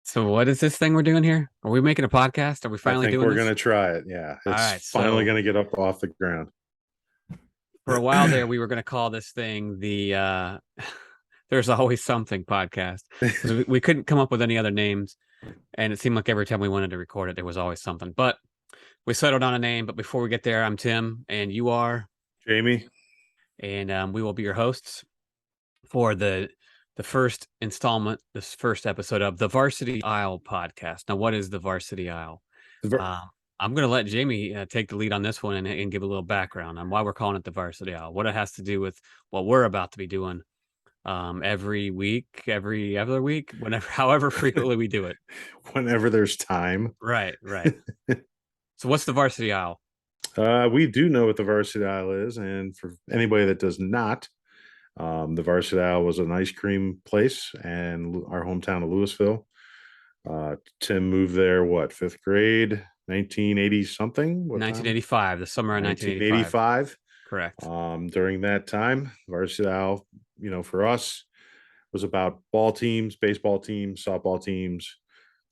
So what is this thing we're doing here? Are we making a podcast? Are we I finally think doing we're this? gonna try it. Yeah, All right. it's finally So gonna get up off the ground. for a while there, we were going to call this thing the There's Always Something podcast because we couldn't come up with any other names. And it seemed like every time we wanted to record it, there was always something. But we settled on a name. But before we get there, I'm Tim and you are, Jamie, and we will be your hosts for the first installment, this first episode of the Varsity Isle podcast. Now, what is the Varsity Isle? the ver- Uh, I'm going to let Jamie take the lead on this one and give a little background on why we're calling it the Varsity Isle, what it has to do with what we're about to be doing every week, every other week, whenever, however frequently we do it. whenever there's time. Right, right. So, what's the Varsity Isle? We do know what the Varsity Isle is, and for anybody that does not, the Varsity Isle was an ice cream place and our hometown of Louisville. Tim moved there, what, fifth grade, 1980 something? What time? 1985, the summer of 1985. 1985. Correct. During that time, Varsity Isle, for us, was about ball teams, baseball teams, softball teams,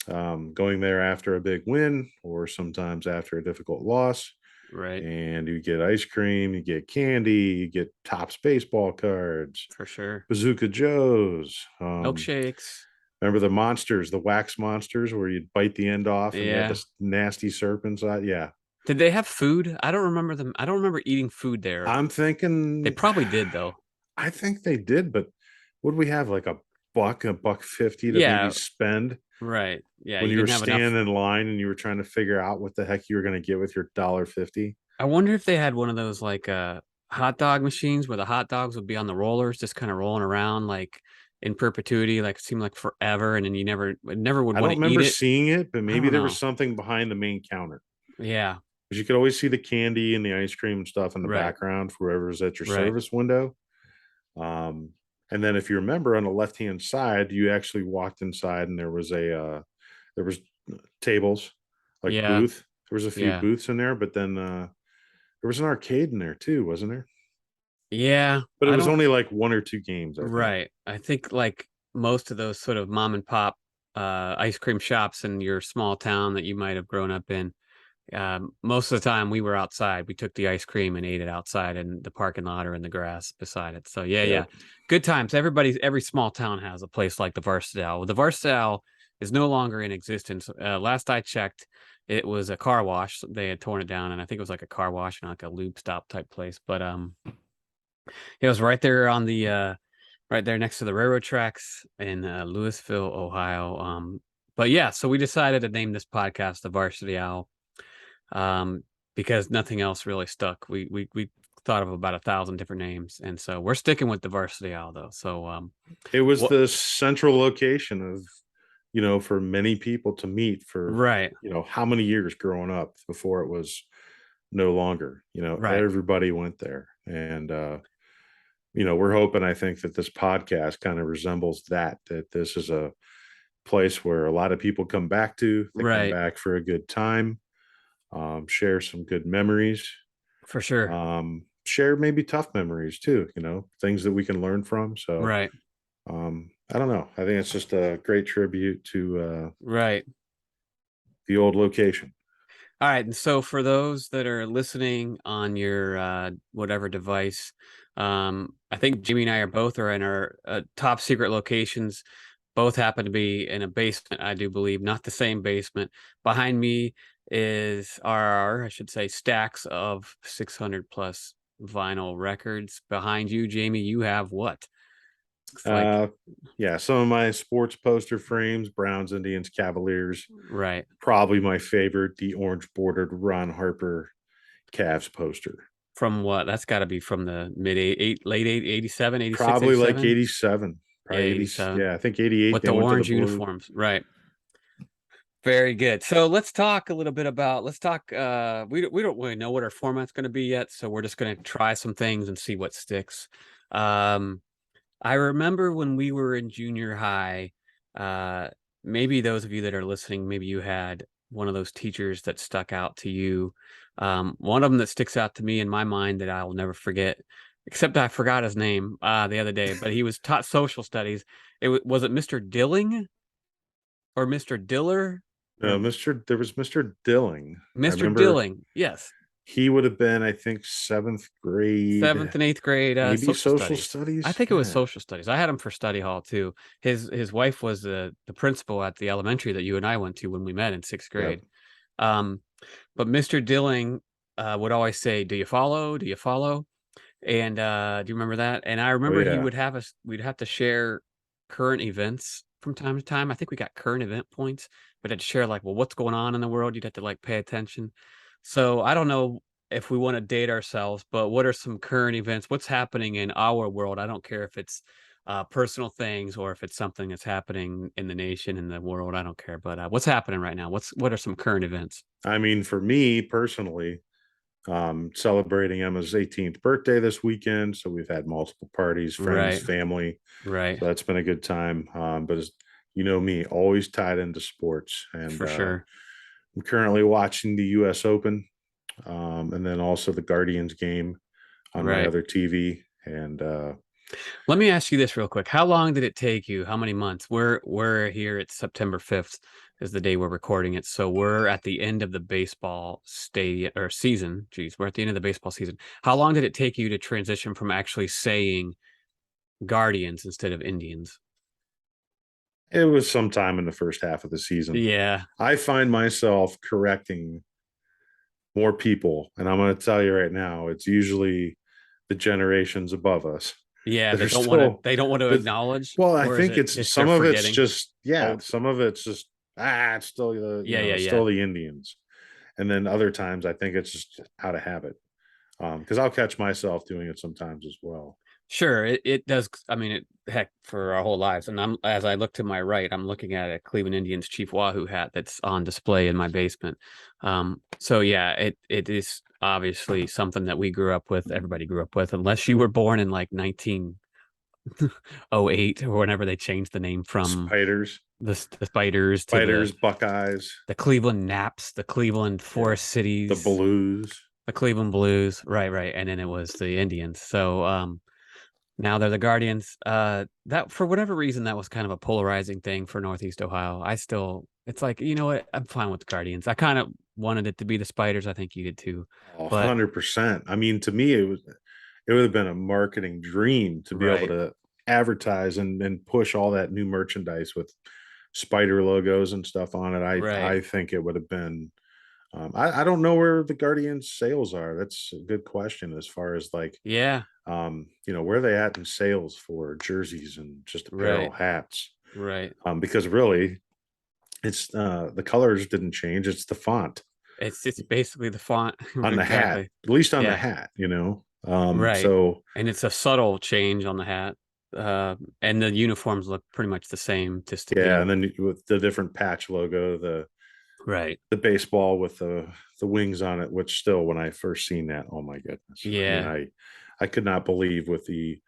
going there after a big win or sometimes after a difficult loss. Right. And you get ice cream, you get candy, you get Topps baseball cards, For sure. Bazooka Joes. Milkshakes. Remember the monsters, the wax monsters, where you'd bite the end off and they had Yeah. this nasty serpent inside? Yeah. Did they have food? I don't remember them. I don't remember eating food there. I'm They thinking, probably did though. I think they did, but would we have like a buck 50 to maybe Yeah, spend right. Yeah, when you you were didn't have enough. standing in line and you were trying to figure out what the heck you were going to get with your $1.50? I wonder if they had one of those like hot dog machines where the hot dogs would be on the rollers, just kind of rolling around like in perpetuity, like it seemed like forever, and then you never would I want don't to eat remember it. seeing it, but I maybe don't there was know. something behind the main counter Yeah, because you could always see the candy and the ice cream and stuff in the right, background for whoever's at your right. service window. Um, and then if you remember on the left hand side, you actually walked inside and there was tables like Yeah, booth. There was a few yeah, booths in there, but then there was an arcade in there too, wasn't there? yeah. But it I was don't. only like one or two games, I think. Right. I think like most of those sort of mom and pop ice cream shops in your small town that you might have grown up in. Most of the time we were outside. We took the ice cream and ate it outside in the parking lot or in the grass beside it. So yeah, yeah. Yep. Good times. Every small town has a place like the Varsity. Well, the Varsity is no longer in existence. Last I checked, it was a car wash. They had torn it down, and I think it was like a car wash and like a lube stop type place. But it was right there on the right there next to the railroad tracks in Louisville, Ohio. But yeah, so we decided to name this podcast the Varsity Owl, um, because nothing else really stuck. We thought of about 1,000 different names, and so we're sticking with the Varsity Owl though. So It was what? the central location of, for many people to meet for, Right, how many years growing up before it was no longer, right, everybody went there. And, we're hoping, I think that this podcast kind of resembles that this is a place where a lot of people come back to. They come right, back for a good time, share some good memories, for sure. share maybe tough memories too, things that we can learn from. So, Right, I don't know. I think it's just a great tribute to right. the old location. All right, and so for those that are listening on your whatever device, I think Jimmy and I are both are in our top secret locations. Both happen to be in a basement, I do believe, not the same basement. Behind me is I should say, stacks of 600 plus vinyl records. Behind you, Jamie, you have what? Looks like Uh, yeah, some of my sports poster frames, Browns, Indians, Cavaliers. right Probably my favorite, the orange bordered Ron Harper Cavs poster. from what? That's got to be from the mid late 87, 86, Probably like 87. 87, Yeah, probably 80. 87. Yeah, I think 88. With They the went to the orange blue. uniforms. Right. Very good. So let's talk a little bit about let's talk we don't really know what our format's going to be yet, so we're just going to try some things and see what sticks. Um I remember when we were in junior high, uh maybe those of you that are listening, maybe you had one of those teachers that stuck out to you. One of them that sticks out to me in my mind that I will never forget except I forgot his name the other day, but he was taught social studies. Was it Mr. Dilling or Mr. Diller No, or There was Mr. Dilling. I Mr. remember Dilling? Yes, he would have been, I think, seventh grade, seventh and eighth grade maybe social social studies. I studies. think it was Yeah. social studies. I had him for study hall too. His wife was the principal at the elementary that you and I went to when we met in sixth Yep. grade. Um, but Mr. Dilling would always say, "Do you follow? Do you follow?" And do you remember that? And I Oh remember he yeah. would have us. We'd have to share current events from time to time. I think we got current event points, but I'd share like, well, what's going on in the world? You'd have to like pay attention. So I don't know if we want to date ourselves, but what are some current events? What's happening in our world? I don't care if it's personal things or if it's something that's happening in the nation in the world. I don't care. But what's happening right now? What are some current events? I mean, for me personally, celebrating Emma's 18th birthday this weekend. So we've had multiple parties, friends, Right, family. right, So that's been a good time. But as you know me, always tied into sports. And for sure. I'm currently watching the US Open, and then also the Guardians game on my Right. other TV. And Let me ask you this real quick. How long did it take you? How many months? We're here. It's September 5th is the day we're recording it. So we're at the end of the baseball stadium or season. Geez, we're at the end of the baseball season. How long did it take you to transition from actually saying Guardians instead of Indians? it was sometime in the first half of the season. Yeah. I find myself correcting more people. And I'm going to tell you right now, it's usually the generations above us Yeah, that they are don't want to still they don't want to that. acknowledge, Well, I or is think it it's just they're some of it's forgetting? just, yeah, Old. some of it's just, it's still the, Yeah, yeah, it's yeah. still the Indians. And then other times I think it's just out of habit. Because I'll catch myself doing it sometimes as well. Sure, it does. I mean, heck, for our whole lives. And as I look to my right, I'm looking at a Cleveland Indians Chief Wahoo hat that's on display in my basement. So yeah, it is obviously something that we grew up with. Everybody grew up with, unless you were born in like 1908 or whenever they changed the name from Spiders, the Spiders to spiders, Buckeyes, the Cleveland Naps, the Cleveland yeah, Forest the Cities, Blues. the Cleveland Blues. Right, right, and then it was the Indians. So now they're the Guardians. That for whatever reason that was kind of a polarizing thing for Northeast Ohio. It's like, you know what? I'm fine with the Guardians. I kind of wanted it to be the Spiders. I think you did too. Oh, But 100%. I mean, to me, it would have been a marketing dream to be able right, to advertise and push all that new merchandise with spider logos and stuff on it. right. I think it would have been. I don't know where the Guardians sales are. That's a good question as far as like, Yeah, where are they at in sales for jerseys and just apparel, right, hats. right. Because really, it's the colors didn't change. It's the font It's basically the font. on the hat, Exactly. at least on the Yeah, hat. right. So And it's a subtle change on the hat. And the uniforms look pretty much the same, just, yeah, and then with the different patch logo, right. the baseball with the wings on it, which still, when I first seen that, oh my goodness. I mean, Yeah. I could not believe with the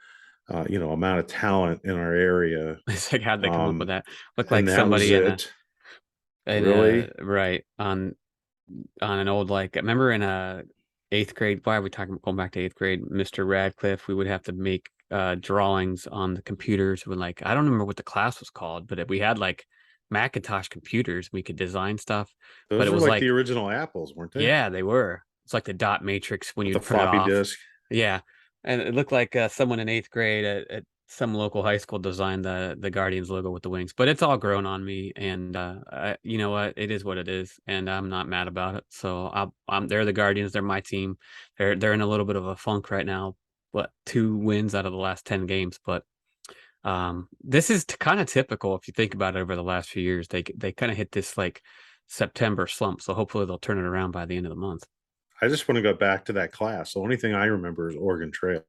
amount of talent in our area. It's like, how'd they come up with Um, that? Look and like that was somebody it. in a, Really? right, on an old, like, I remember in eighth grade. Why are we talking going back to eighth grade? Mr. Radcliffe, we would have to make drawings on the computers with, like, I don't remember what the class was called, but we had like Macintosh computers. We could design stuff, but Those it were was like the like, original Apples, weren't they? yeah, they were. It's like the dot matrix when With the you'd print it floppy off. disk. Yeah, and it looked like someone in eighth grade at some local high school designed the Guardians logo with the wings. But it's all grown on me, and you know what? It is what it is, and I'm not mad about it. So they're the Guardians. They're my team. They're in a little bit of a funk right now. What, 2 wins out of the last 10 games? But this is kind of typical if you think about it over the last few years. They kind of hit this like September slump. So hopefully they'll turn it around by the end of the month. I just want to go back to that class. The only thing I remember is Oregon Trail.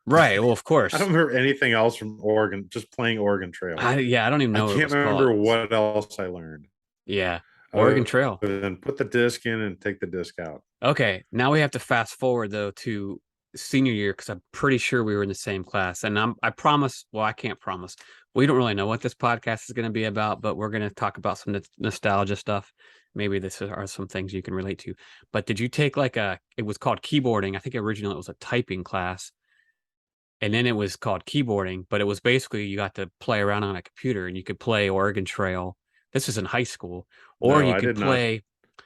Right. Well, of I don't course. remember anything else from Oregon, just playing Oregon Trail. Yeah, I don't even I know what it can't was called. remember what else I learned Yeah. Oregon other Trail. than put the disc in and take the disc out. Okay. Now we have to fast forward though to senior year because I'm pretty sure we were in the same class. And I promise, well, I can't promise. We don't really know what this podcast is going to be about, but we're going to talk about some nostalgia stuff. Maybe this are some things you can relate to. But did you take like it was called keyboarding. I think originally it was a typing class. and then it was called keyboarding, but it was basically you got to play around on a computer and you could play Oregon Trail. This is in high school, or No, you I could did not. play.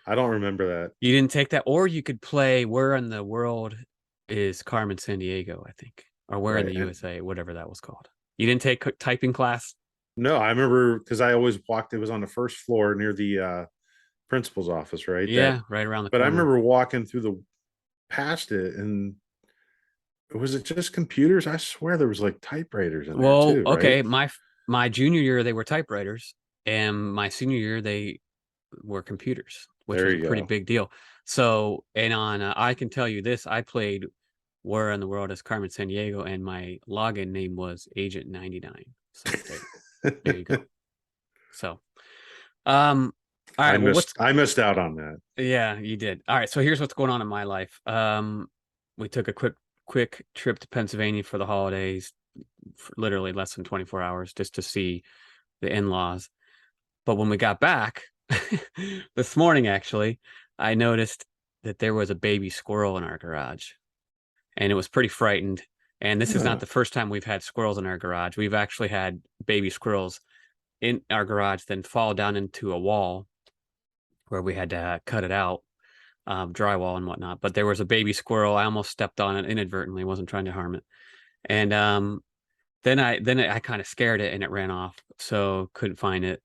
I don't remember that. You didn't take that, or you could play Where in the World is Carmen San Diego, I think, or Where in Right. the And USA, whatever that was called. You didn't take typing class? no, I remember because I always walked, it was on the first floor near the principal's office, right? That, Yeah, right around the but I corner. remember walking through the past it, and was it just computers? I swear there was like typewriters in there Well, too, right? okay, my junior year they were typewriters, and my senior year they were computers, which There was a you pretty go. big deal. So, and on I can tell you this, I played Where in the World is Carmen San Diego, and my login name was Agent 99. So there you go. So, all right, well, I missed out on that. yeah, you did. All right, so here's what's going on in my life. We took a quick trip to Pennsylvania for the holidays, for literally less than 24 hours, just to see the in-laws. But when we got back this morning, actually, I noticed that there was a baby squirrel in our garage, and it was pretty frightened. And this is not Oh, the first time we've had squirrels in our garage. We've actually had baby squirrels in our garage then fall down into a wall where we had to cut it out, drywall and whatnot. But there was a baby squirrel. I almost stepped on it inadvertently. Wasn't trying to harm it. And I kind of scared it and it ran off. So couldn't find it.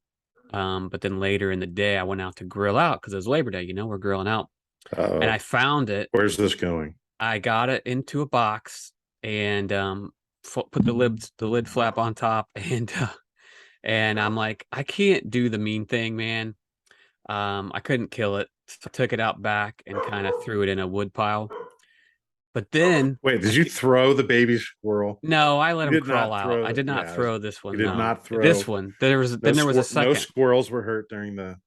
But then later in the day, I went out to grill out because it was Labor Day. We're grilling out, and I found it. where's this going? I got it into a box and put the lid flap on top, and I'm like, I can't do the mean thing, man. I couldn't kill it. So took it out back and kind of threw it in a wood pile. But then Wait, did you throw the baby squirrel? no, I let You him did crawl not out. I throw. did not Yeah, throw this you one. did No, not this throw. one. There was a No second, squirrels were hurt during the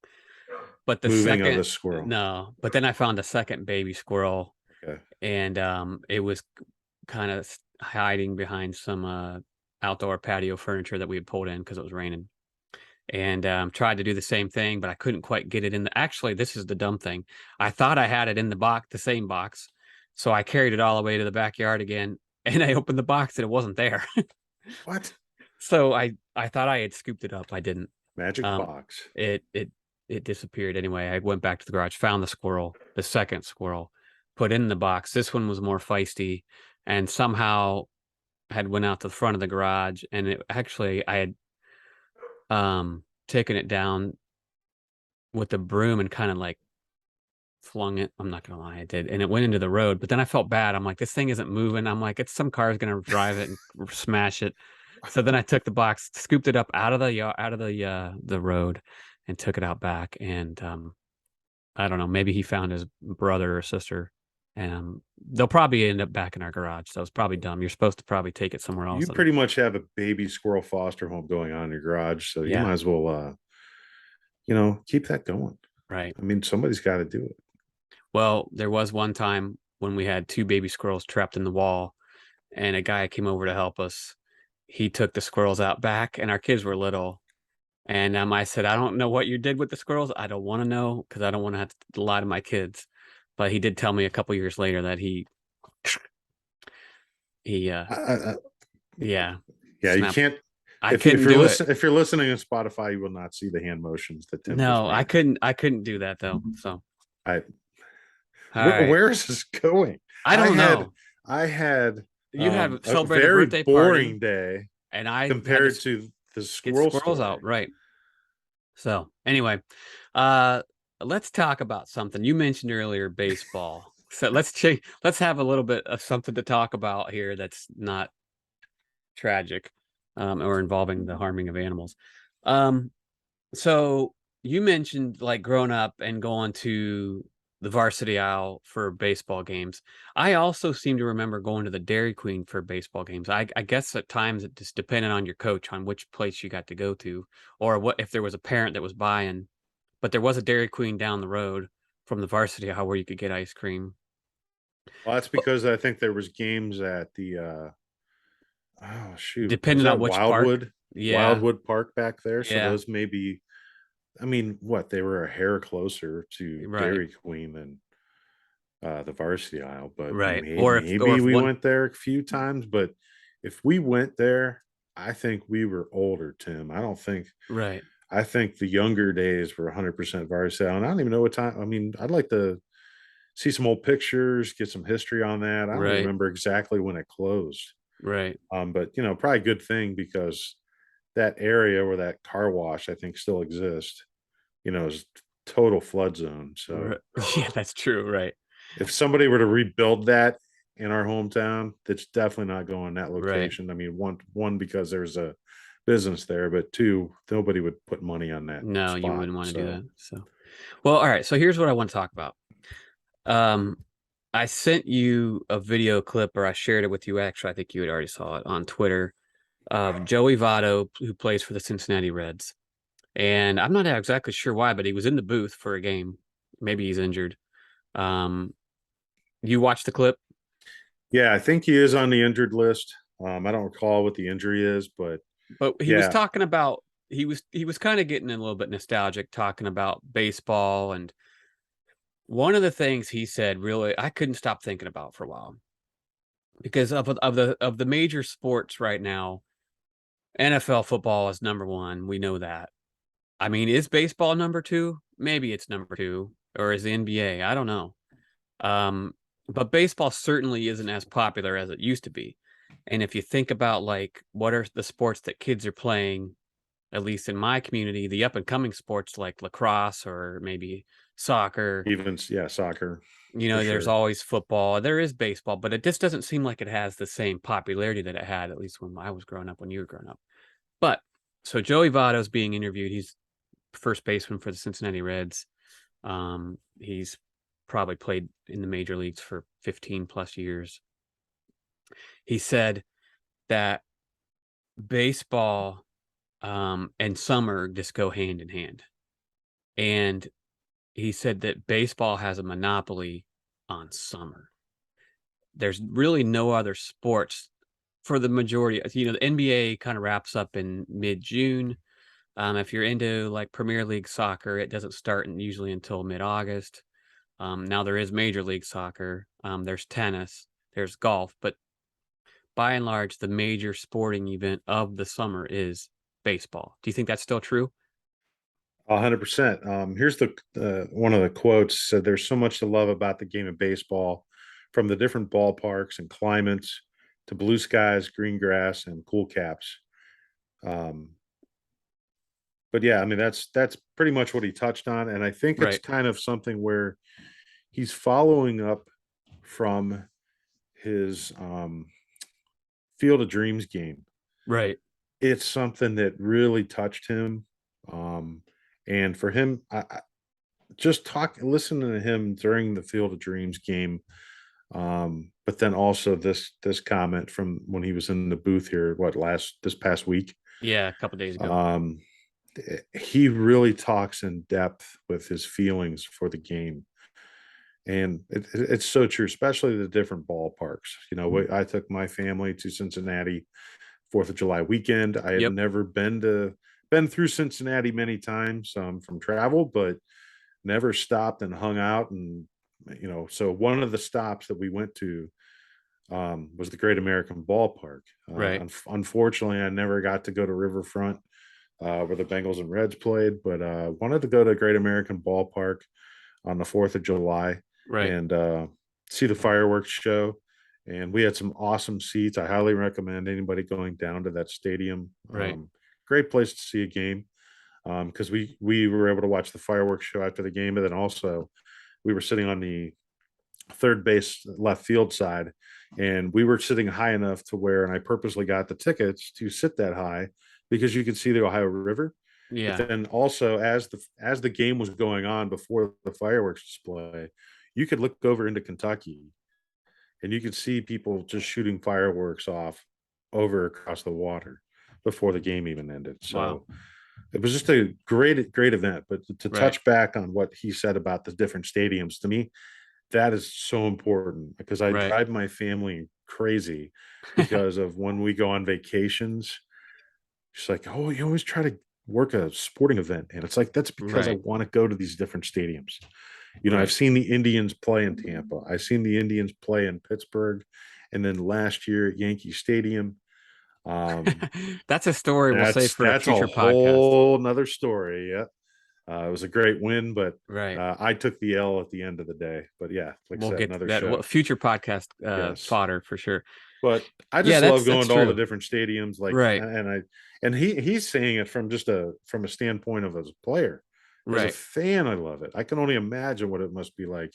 but the moving of second the squirrel. no. But then I found a second baby squirrel, Okay. and it was kind of hiding behind some outdoor patio furniture that we had pulled in because it was raining. And tried to do the same thing, but I couldn't quite get it in the. Actually, this is the dumb thing. I thought I had it in the box, the same box, so I carried it all the way to the backyard again, and I opened the box and it wasn't there. What? So I thought I had scooped it up. I didn't. Magic Um, box. it disappeared anyway. I went back to the garage, found the squirrel, the second squirrel, put in the box. This one was more feisty, and somehow had went out to the front of the garage, and it actually I had taken it down with the broom and kind of like flung it. I'm not gonna lie, I did, and it went into the road. But then I felt bad. I'm like, this thing isn't moving. I'm like, it's some car's gonna drive it and smash it. So then I took the box, scooped it up out of the road, and took it out back. And I don't know, maybe he found his brother or sister, and they'll probably end up back in our garage. So it's probably dumb. You're supposed to probably take it somewhere You else. And pretty much have a baby squirrel foster home going on in your garage, so you yeah, might as well, keep that going. right. I mean, somebody's got to do it. Well, there was one time when we had two baby squirrels trapped in the wall, and a guy came over to help us. He took the squirrels out back, and our kids were little. And I said, I don't know what you did with the squirrels. I don't want to know because I don't want to have to lie to my kids. But he did tell me a couple years later that he yeah, Yeah, you snapped. can't. I couldn't do it. If you're listening to Spotify, you will not see the hand motions that Tim just No, made. I couldn't do that though. So I all right. where is this going? I I don't had know. I had You have a celebrated a very birthday boring party, day and I had compared to to the get squirrel squirrels story. out, right? So anyway, uh, let's talk about something you mentioned earlier, baseball. So let's have a little bit of something to talk about here that's not tragic, or involving the harming of animals. Um, so you mentioned like growing up and going to the Varsity Owl for baseball games. I also seem to remember going to the Dairy Queen for baseball games. I guess at times it just depended on your coach on which place you got to go to, or what if there was a parent that was buying. But there was a Dairy Queen down the road from the Varsity Owl where you could get ice cream. Well, that's But because I think there was games at the oh shoot, was depending on that which park, yeah, Wildwood Park back there? So yeah, those may be, I mean, what, they were a hair closer to right, Dairy Queen than the Varsity Aisle, but right. Or if maybe we one, went there a few times, but if we went there, I think we were older, Tim. Right. I think the younger days were 100% Varsity, and I don't even know what time. I mean, I'd like to see some old pictures, get some history on that. I don't even Right. remember exactly when it closed. Right. But probably a good thing because that area where that car wash I think still exists, is total flood zone. So Right. Yeah, that's true. Right. if somebody were to rebuild that in our hometown, that's definitely not going that Right. location. I mean, one because there's a business there, but two, nobody would put money on that No, you spot. wouldn't want to do So that. So, well, all right. So here's what I want to talk about. Um, I sent you a video clip, or I shared it with you. Actually, I think you had already saw it on Twitter of Joey Votto, who plays for the Cincinnati Reds. And I'm not exactly sure why, but he was in the booth for a game. Maybe he's injured. Um, you watched the clip, yeah, I think he is on the injured list. I don't recall what the injury is, but but he was yeah, talking about he was kind of getting a little bit nostalgic, talking about baseball. And one of the things he said really I couldn't stop thinking about for a while because of the major sports right now. NFL football is number one. We know that. I mean, is baseball number two? Maybe it's number two, or is the NBA? I don't know. Um, but baseball certainly isn't as popular as it used to be. And if you think about like what are the sports that kids are playing, at least in my community, the up and coming sports like lacrosse or maybe soccer, even yeah, soccer for there's sure. always football, there is baseball, but it just doesn't seem like it has the same popularity that it had, at least when I was growing up, when you were growing up. But so Joey Votto's being interviewed. He's first baseman for the Cincinnati Reds. He's probably played in the major leagues for 15 plus years. He said that baseball and summer just go hand in hand. And he said that baseball has a monopoly on summer. There's really no other sports for the majority. The NBA kind of wraps up in mid-June. If you're into like Premier League soccer, it doesn't start usually until mid-August. Now there is Major League Soccer. There's tennis. There's golf. But by and large, the major sporting event of the summer is baseball. Do you think that's still true? 100%. Here's the one of the quotes said, "There's so much to love about the game of baseball, from the different ballparks and climates to blue skies, green grass, and cool caps." Um, but yeah, I mean that's pretty much what he touched on, and I think it's Right. kind of something where he's following up from his Field of Dreams game. Right. It's something that really touched him, um, and for him, just listening to him during the Field of Dreams game. But then also this comment from when he was in the booth here, this past week. Yeah, a couple days ago. Um, he really talks in depth with his feelings for the game, and it's so true, especially the different ballparks. I took my family to Cincinnati Fourth of July weekend. I had Yep. never been through Cincinnati many times from travel, but never stopped and hung out. And so one of the stops that we went to was the Great American Ballpark. Right. Unfortunately, I never got to go to Riverfront where the Bengals and Reds played, but wanted to go to Great American Ballpark on the 4th of July Right. and see the fireworks show. And we had some awesome seats. I highly recommend anybody going down to that stadium. Right. Great place to see a game because we were able to watch the fireworks show after the game, and then also we were sitting on the third base left field side, and we were sitting high enough to where, and I purposely got the tickets to sit that high because you could see the Ohio River. But Yeah. then also as the game was going on before the fireworks display, you could look over into Kentucky and you could see people just shooting fireworks off over across the water before the game even ended. Wow. So it was just a great event. But to Right. touch back on what he said about the different stadiums, to me, that is so important because I Right. drive my family crazy because of when we go on vacations. She's like, "Oh, you always try to work a sporting event." And it's like, that's because I Right. want to go to these different stadiums. I've Right. seen the Indians play in Tampa. I've seen the Indians play in Pittsburgh. And then last year at Yankee Stadium. That's a story we'll save for a That's a future podcast. whole nother story. Yeah. It was a great win, but Right. I took the L at the end of the day. But yeah, like I We'll said, get to another that show. future podcast Yes. fodder for sure. But I Yeah, just love that's going to all the true. different stadiums, like, Right. and he's saying it from just from a standpoint of as a player. As a Right. fan, I love it. I can only imagine what it must be like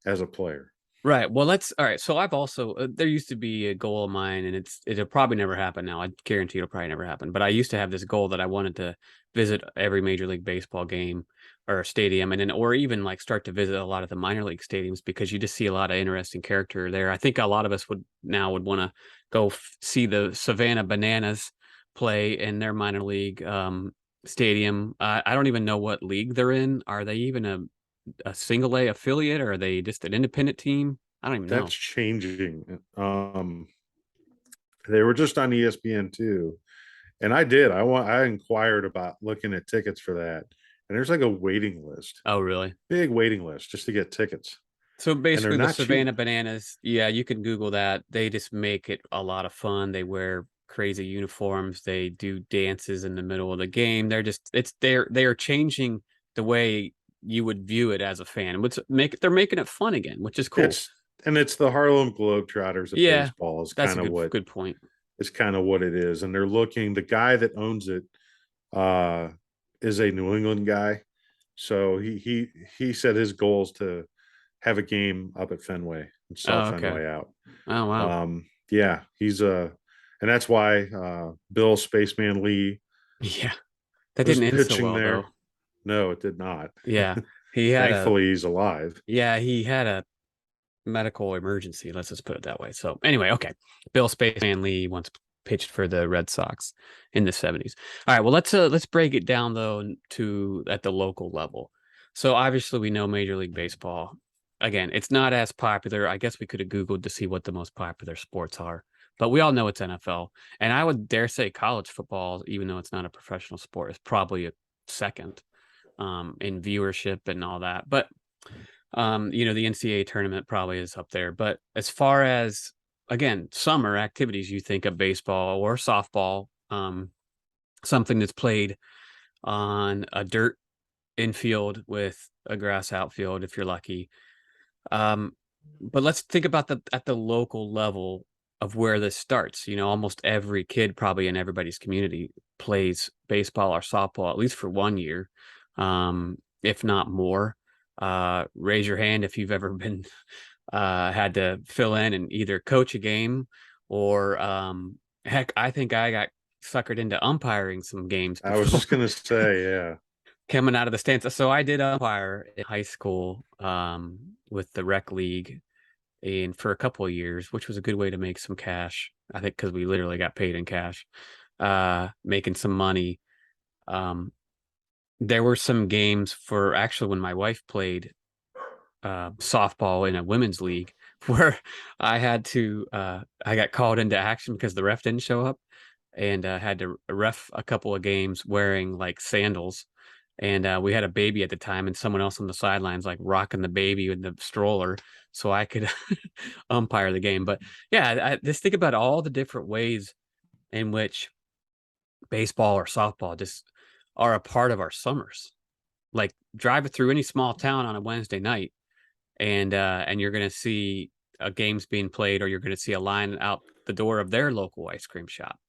as a player. Right. Well, let's all right. So I've also there used to be a goal of mine, and it'll probably never happen now. I guarantee it'll probably never happen. But I used to have this goal that I wanted to visit every Major League Baseball game or stadium, and then or even like start to visit a lot of the minor league stadiums because you just see a lot of interesting character there. I think a lot of us would want to go see the Savannah Bananas play in their minor league stadium. I don't even know what league they're in. Are they even a single A affiliate, or are they just an independent team? I don't even That's know. changing. They were just on ESPN too, and I inquired about looking at tickets for that, and there's like a waiting list, Oh, really? big waiting list just to get tickets, So and they're basically, the not cheap. Savannah Bananas, yeah, you can Google that. They just make it a lot of fun. They wear crazy uniforms. They do dances in the middle of the game. They are changing the way you would view it as a fan. They're making it fun again, which is cool. It's the Harlem Globetrotters of Yeah, baseball is that's a kind of good point. what it is, and they're looking. The guy that owns it uh, is a New England guy, so he said his goal is to have a game up at Fenway and sell Oh, okay. Fenway out. Oh, wow. Yeah, and that's why Bill Spaceman Lee Yeah, that was didn't end so pitching well though. there. No, it did not. Yeah, he had a Thankfully, he's alive. yeah he had a medical emergency. Let's just put it that way. So anyway, okay. Bill Spaceman Lee once pitched for the Red Sox in the 70s. All right, well let's break it down though to at the local level. So obviously we know Major League Baseball. Again, it's not as popular. I guess we could have Googled to see what the most popular sports are, but we all know it's NFL. And I would dare say college football, even though it's not a professional sport, is probably a second in viewership and all that. But the NCAA tournament probably is up there. But as far as again, summer activities, you think of baseball or softball, something that's played on a dirt infield with a grass outfield if you're lucky. Um, but let's think about the at the local level of where this starts. Almost every kid probably in everybody's community plays baseball or softball at least for 1 year, if not more. Raise your hand if you've ever been had to fill in and either coach a game or heck, I think I got suckered into umpiring some games I was before just gonna say, yeah. coming out of the stands. So I did umpire in high school with the rec league and for a couple of years, which was a good way to make some cash. I think because we literally got paid in cash, making some money. Um, there were some games for actually when my wife played softball in a women's league where I got called into action because the ref didn't show up and had to ref a couple of games wearing like sandals. And we had a baby at the time, and someone else on the sidelines like rocking the baby with the stroller, so I could umpire the game. But yeah, just think about all the different ways in which baseball or softball just are a part of our summers. Like drive it through any small town on a Wednesday night, and you're going to see games being played, or you're going to see a line out the door of their local ice cream shop.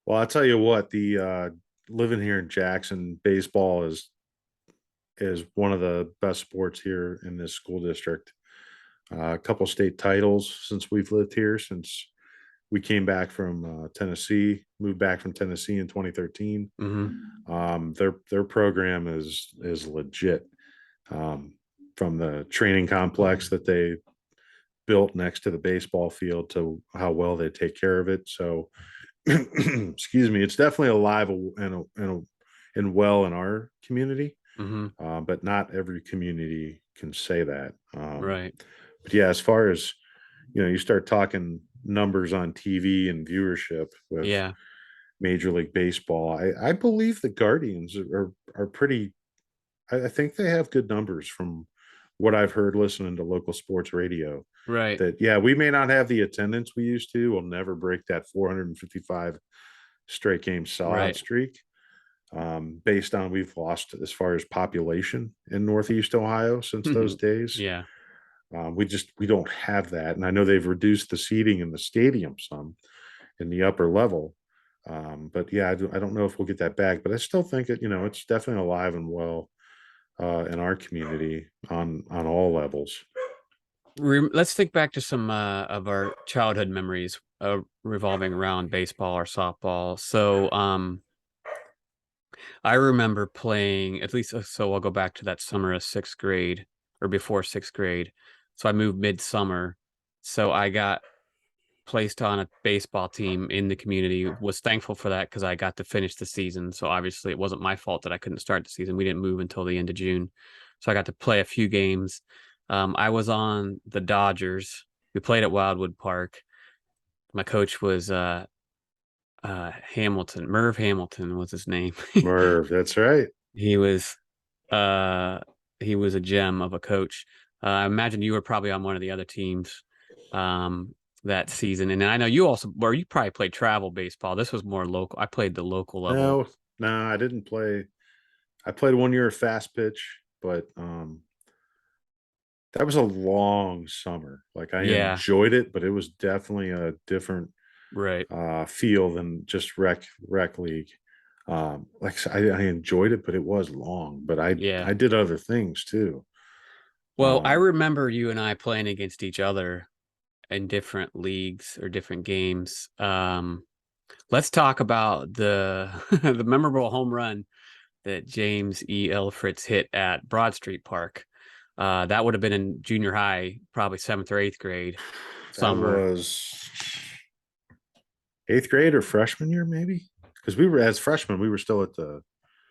Well, I'll tell you what, the living here in Jackson, baseball is one of the best sports here in this school district. A couple state titles since we've lived here, since we came back from Tennessee, moved back from Tennessee in 2013. Hmm. Their program is legit. Um, from the training complex that they built next to the baseball field to how well they take care of it. So, excuse me, it's definitely alive and well in our community, Hmm. but not every community can say that. Right. But yeah, as far as you start talking numbers on TV and viewership with Yeah. Major League Baseball, I believe the Guardians are pretty. I think they have good numbers from what I've heard listening to local sports radio, Right. that yeah, we may not have the attendance we used to. We'll never break that 455 straight game sellout Right. streak. Based on we've lost as far as population in Northeast Ohio since those days. Yeah. We don't have that, and I know they've reduced the seating in the stadium some in the upper level. But yeah, I don't know if we'll get that back, but I still think it's definitely alive and well in our community on all levels. Let's think back to some of our childhood memories revolving around baseball or softball. So, I remember playing at least. So I'll go back to that summer of sixth grade or before sixth grade. So I moved midsummer. So I got placed on a baseball team in the community. Was thankful for that because I got to finish the season. So obviously it wasn't my fault that I couldn't start the season. We didn't move until the end of June. So I got to play a few games. I was on the Dodgers. We played at Wildwood Park. My coach was Hamilton. Merv Hamilton was his name. Merv, that's right. He was uh he was a gem of a coach. I imagine you were probably on one of the other teams that season. And I know you also, or you probably played travel baseball. This was more local. I played the local level. No, I didn't play. I played 1 year of fast pitch, but that was a long summer. Like I Yeah, enjoyed it, but it was definitely a different right. feel than just rec league. Like I enjoyed it, but it was long. But Yeah. I did other things too. Well, I Um, remember you and I playing against each other in different leagues or different games. Let's talk about the the memorable home run that James E. L. Fritz hit at Broad Street Park. That would have been in junior high, probably seventh or eighth grade that summer. was eighth grade or freshman year, maybe, because we were as freshmen, we were still at the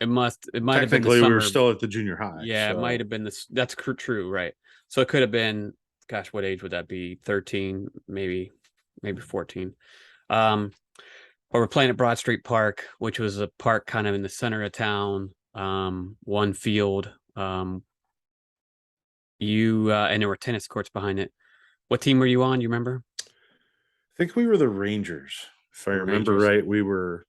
It might have been the technically we were summer. still at the junior high. Yeah, it might So have been this. That's true, right? So it could have been, gosh, what age would that be? 13, maybe 14. Um, but we're playing at Broad Street Park, which was a park kind of in the center of town. One field. You and there were tennis courts behind it. What team were you on? You remember? I think we were the Rangers. If I The remember Rangers. right, we were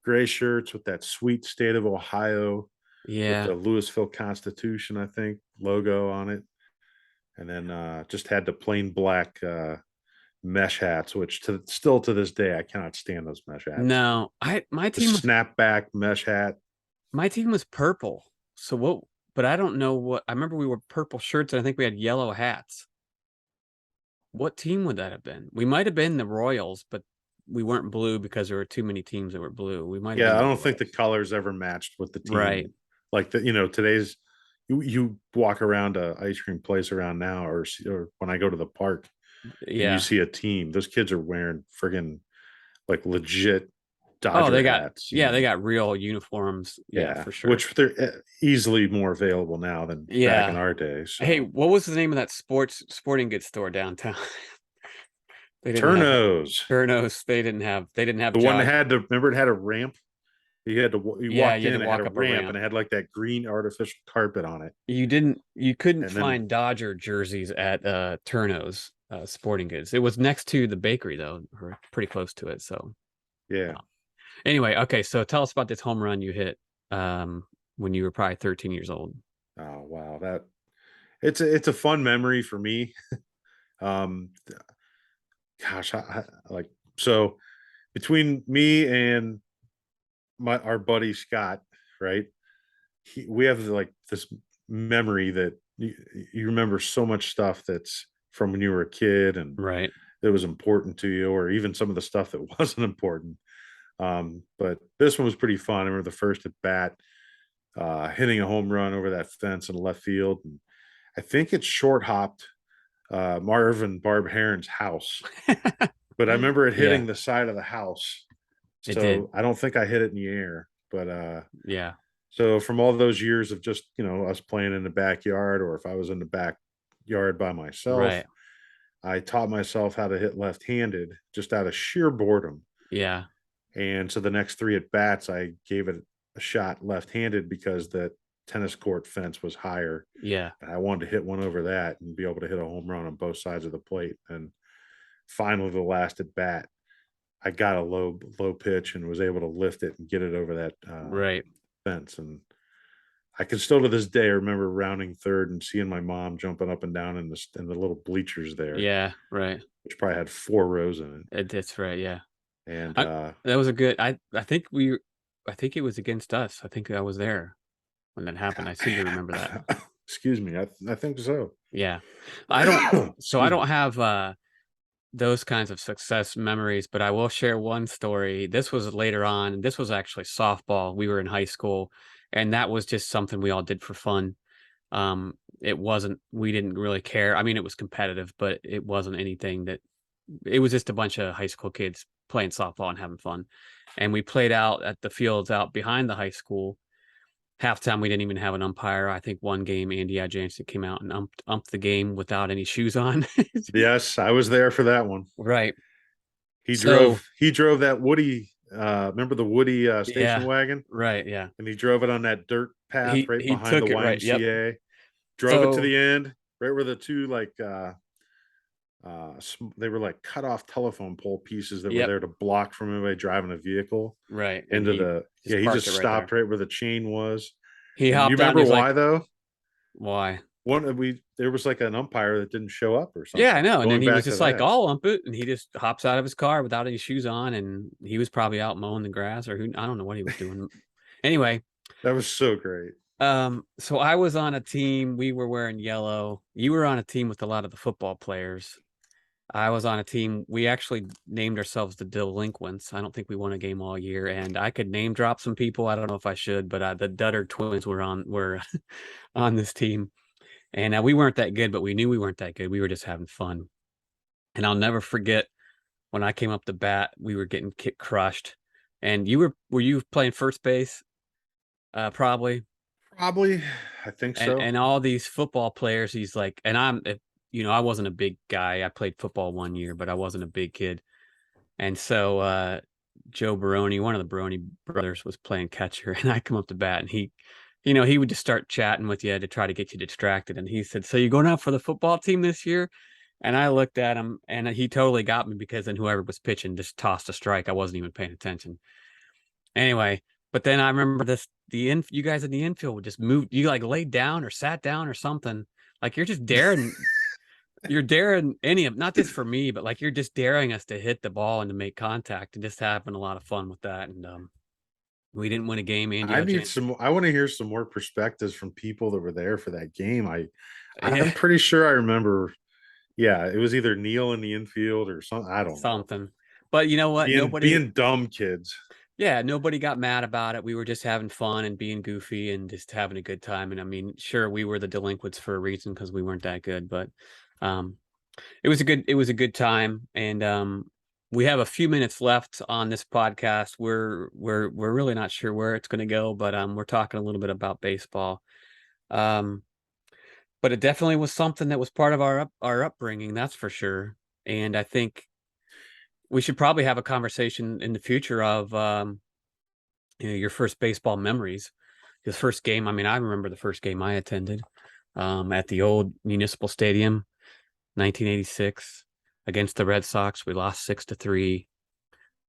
gray shirts with that sweet state of Ohio with Yeah. the Louisville Constitution, I think, logo on it. And then just had the plain black mesh hats, which still to this day I cannot stand those mesh hats. No, The snapback mesh hat. my team was purple. So what? But I don't know what. I remember we were purple shirts, and I think we had yellow hats. What team would that have been? We might have been the Royals, but we weren't blue because there were too many teams that were blue. We might have been Yeah, I the don't think the Royals. colors ever matched with the Right. team. Like today's you walk around a ice cream place around now, or when I go to the park and you Yeah. see a team, those kids are wearing friggin' like legit Oh, Dodger hats. they got real uniforms. Yeah, Yeah, for sure. which they're easily more available now than back in Yeah. our day. Hey, So what was the name of that sporting goods store downtown? They didn't have Turnos, Turnos. They didn't have the one that jog. had to remember it had a ramp. You Yeah, walked you had to in, it had walk a up a ramp, and ramp. it had like that green artificial carpet on it. You couldn't And then find Dodger jerseys at Turno's sporting goods. It was next to the bakery though, or pretty close to it. So yeah, anyway, okay, so tell us about this home run you hit when you were probably 13 years old. oh wow, that it's a fun memory for me. Um, gosh, like so between me and my our buddy Scott, right? We have like this memory that you remember so much stuff that's from when you were a kid and Right. that was important to you, or even some of the stuff that wasn't important. But this one was pretty fun. I remember the first at bat, hitting a home run over that fence in left field. And I think it short hopped Marvin Barb Heron's house, but I remember it Yeah, hitting the side of the house. it did. So I don't think I hit it in the air, but Yeah. so from all those years of just us playing in the backyard, or if I was in the backyard by myself, Right. I taught myself how to hit left-handed just out of sheer boredom. Yeah. And so the next three at bats, I gave it a shot left-handed because that tennis court fence was higher. Yeah. And I wanted to hit one over that and be able to hit a home run on both sides of the plate. And finally, the last at bat, I got a low pitch and was able to lift it and get it over that Right. fence. And I can still to this day remember rounding third and seeing my mom jumping up and down in the little bleachers there, Yeah. Right. which probably had 4 rows in That's right. Yeah. it. And I, that was a good. I think it was against us. I think I was there when that happened. I seem to remember that. excuse me, I think so. Yeah. I don't. So I Excuse don't me. have those kinds of success memories, but I will share one story. This was later on. This was actually softball. We were in high school, and that was just something we all did for fun. It wasn't. We didn't really care. I mean, it was competitive, but it wasn't anything that. It was just a bunch of high school kids playing softball and having fun. And we played out at the fields out behind the high school. Halftime, we didn't even have an umpire. I think one game, Andy Jansen came out and umped the game without any shoes on. Yes, I was there for that one. Right. He So drove that Woody, remember the Woody station yeah, wagon? right. Yeah. And he drove it on that dirt path right He behind the took it right. Yep. YMCA. Drove it to So the end, right where the two like they were like cut off telephone pole pieces that were yep. there to block from anybody driving a vehicle Right. And into he the just he parked just it right there. stopped right where the chain was. He And you hopped out and remember he's like, why though? "Why?" There was like an umpire that didn't show up or Yeah, I something. know. And then Going he was back to just like, that. "I'll ump it," and he just hops out of his car without any shoes on, and he was probably out mowing the grass or who I don't know what he was doing. Anyway, That was so great. so I was on a team. We were wearing yellow. You were on a team with a lot of the football players. I was on a team. We actually named ourselves the Delinquents. I don't think we won a game all year, and I could name drop some people. I don't know if I should, but the Dutter twins were on this team, and we weren't that good, but we knew we weren't that good. We were just having fun, and I'll never forget when I came up to bat. We were getting crushed, and were you playing first base? Probably. Probably, I think so. And all these football players, he's like, and I wasn't a big guy. I played football one year, but I wasn't a big kid. And so Joe Baroni, one of the Baroni brothers, was playing catcher, and I come up to bat, and he would just start chatting with you to try to get you distracted. And he said, "So you're going out for the football team this year?" And I looked at him, and he totally got me because then whoever was pitching just tossed a strike. I wasn't even paying attention. Anyway, but then I remember you guys in the infield would just move. You like laid down or sat down or something. Like you're just daring. You're daring any of not just for me, but like you're just daring us to hit the ball and to make contact and just having a lot of fun with that. And we didn't win a game. Andy Jansen. I want to hear some more perspectives from people that were there for that game. I'm Yeah, pretty sure I remember. Yeah, it was either Neil in the infield or something. I don't know. something. But you know what? Being dumb kids. Yeah, nobody got mad about it. We were just having fun and being goofy and just having a good time. And I mean, sure, we were the delinquents for a reason because we weren't that good, but um, it was a good time. And we have a few minutes left on this podcast. We're really not sure where it's going to go, but we're talking a little bit about baseball. Um, but it definitely was something that was part of our upbringing, that's for sure. And I think we should probably have a conversation in the future of your first baseball memories. His first game. I mean, I remember the first game I attended at the old Municipal Stadium, 1986, against the Red Sox. We lost 6-3.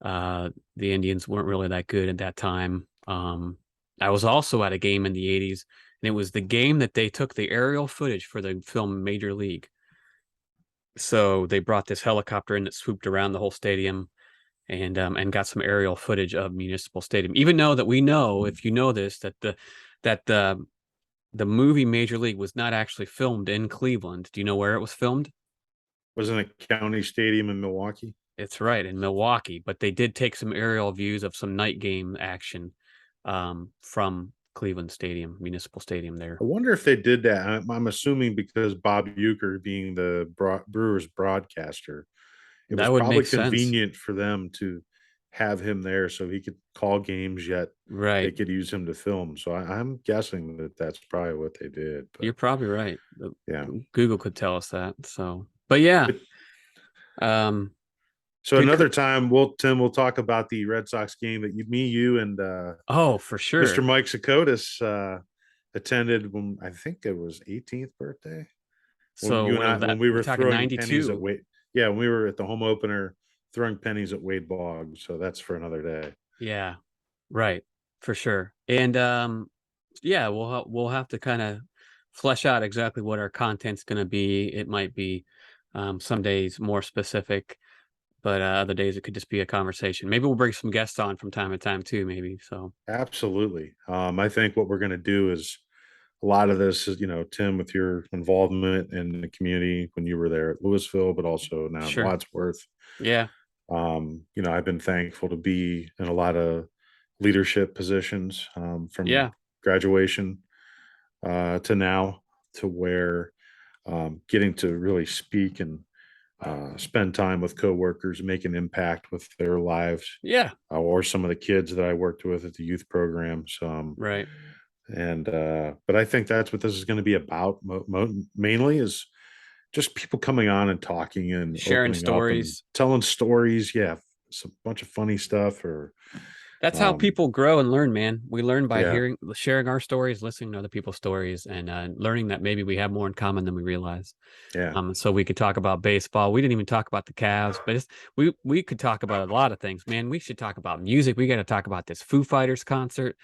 The Indians weren't really that good at that time. I was also at a game in the 80s, and it was the game that they took the aerial footage for the film Major League. So they brought this helicopter in that swooped around the whole stadium and got some aerial footage of Municipal Stadium. Even though that we know, if you know this, that the movie Major League was not actually filmed in Cleveland. Do you know where it was filmed? Wasn't a county stadium in Milwaukee? It's right in Milwaukee, but they did take some aerial views of some night game action from Cleveland Stadium, Municipal Stadium there. I wonder if they did that. I'm assuming because Bob Uecker being the Brewers broadcaster, it was That would probably make sense. convenient for them to have him there so he could call games, yet they Right. could use him to film. So I'm guessing that that's probably what they did. You're But probably right. yeah. Google could tell us that. So, but yeah, But um, so good. another time, we'll talk about the Red Sox game that you and Oh, for Mr. sure. Mike Sakotis attended when I think it was 18th birthday. When So you and what I was that? when we We're were talking throwing pennies at 92. Wade, yeah, when we were at the home opener throwing pennies at Wade Boggs. So that's for another day. Yeah, right, for sure. And yeah, we'll have to kind of flesh out exactly what our content's going to be. It might be some days more specific, but other days it could just be a conversation. Maybe we'll bring some guests on from time to time too. Maybe so. Absolutely. I think what we're going to do is a lot of this is, Tim, with your involvement in the community when you were there at Louisville, but also now in Sure. Wadsworth. Yeah. I've been thankful to be in a lot of leadership positions from Yeah. graduation to now, to where getting to really speak and spend time with coworkers, make an impact with their lives, Yeah. or some of the kids that I worked with at the youth programs. Right. But I think that's what this is going to be about, mainly is just people coming on and talking and Sharing opening up and stories. telling stories. Yeah, some bunch of funny stuff, or That's how um, people grow and learn, man. We learn by yeah, sharing our stories, listening to other people's stories, and learning that maybe we have more in common than we realize. yeah, So we could talk about baseball. We didn't even talk about the Cavs, but we could talk about a lot of things, man. We should talk about music. We got to talk about this Foo Fighters concert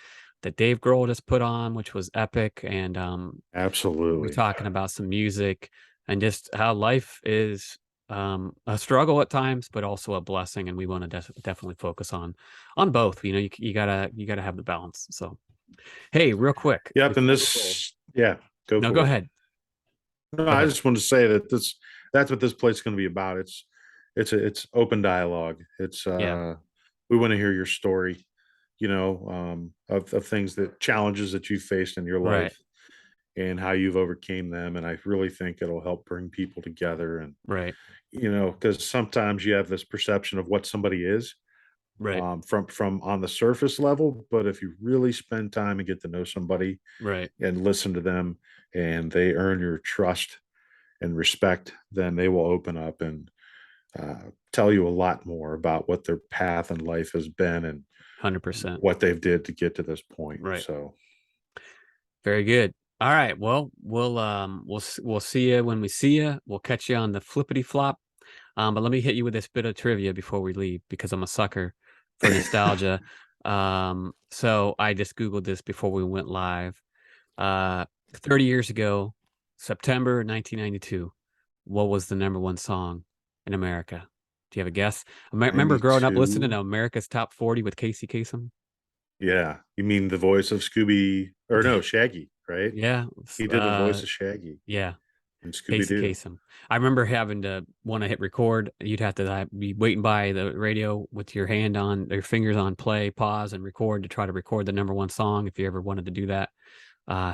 that Dave Grohl just put on, which was epic, and we're absolutely. talking about some music and just how life is a struggle at times, but also a blessing, and we want to definitely focus on both. You gotta have the balance. So, hey, real quick Yep, and before we go, this, yeah, go no, go for it. ahead, No, go I ahead. just wanted to say that that's what this place is going to be about. It's open dialogue. It's Yeah, we want to hear your story, of things, that challenges that you faced in your right, life and how you've overcame them. And I really think it'll help bring people together. And right, because sometimes you have this perception of what somebody is, right, from on the surface level, but if you really spend time and get to know somebody right. and listen to them, and they earn your trust and respect, then they will open up and tell you a lot more about what their path in life has been and 100%. what they've did to get to this point. Right. So, Very good. All right. Well, we'll see you when we see you. We'll catch you on the flippity flop. But let me hit you with this bit of trivia before we leave because I'm a sucker for nostalgia. So I just Googled this before we went live. Uh, 30 years ago, September 1992, what was the number one song in America? Do you have a guess? Remember growing up listening 92. to America's Top 40 with Casey Kasem? Yeah. You mean the voice of Scooby, or no, Shaggy, right? Yeah. He did the voice of Shaggy Yeah. in Scooby Casey Doo. Kasem. I remember having to want to hit record. You'd have to be waiting by the radio with your hand on, your fingers on play, pause, and record to try to record the number one song. If you ever wanted to do that,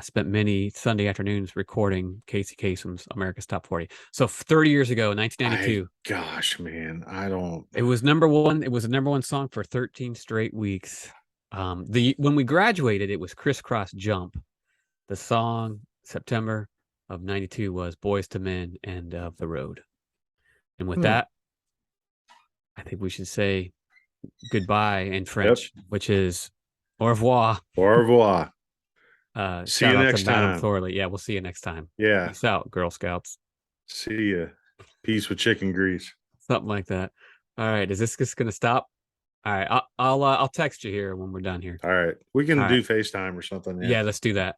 spent many Sunday afternoons recording Casey Kasem's America's Top 40. So 30 years ago, I 1992, gosh, man, I don't. it was number one. It was a number one song for 13 straight weeks. The when we graduated, it was Crisscross Jump. The song September of 92 was Boys to Men, End of the Road. And with Hmm. that, I think we should say goodbye in Yep. French, which is au revoir. Au revoir. See Shout you out to next Madame time. Thorley. Yeah, we'll see you next time. Yeah. Peace out, Girl Scouts. See ya. Peace with chicken grease. Something like that. All right. Is this just going to stop? All right. I'll text you here when we're done here. All right. We All can right. do FaceTime or something. Yeah. Yeah, let's do that.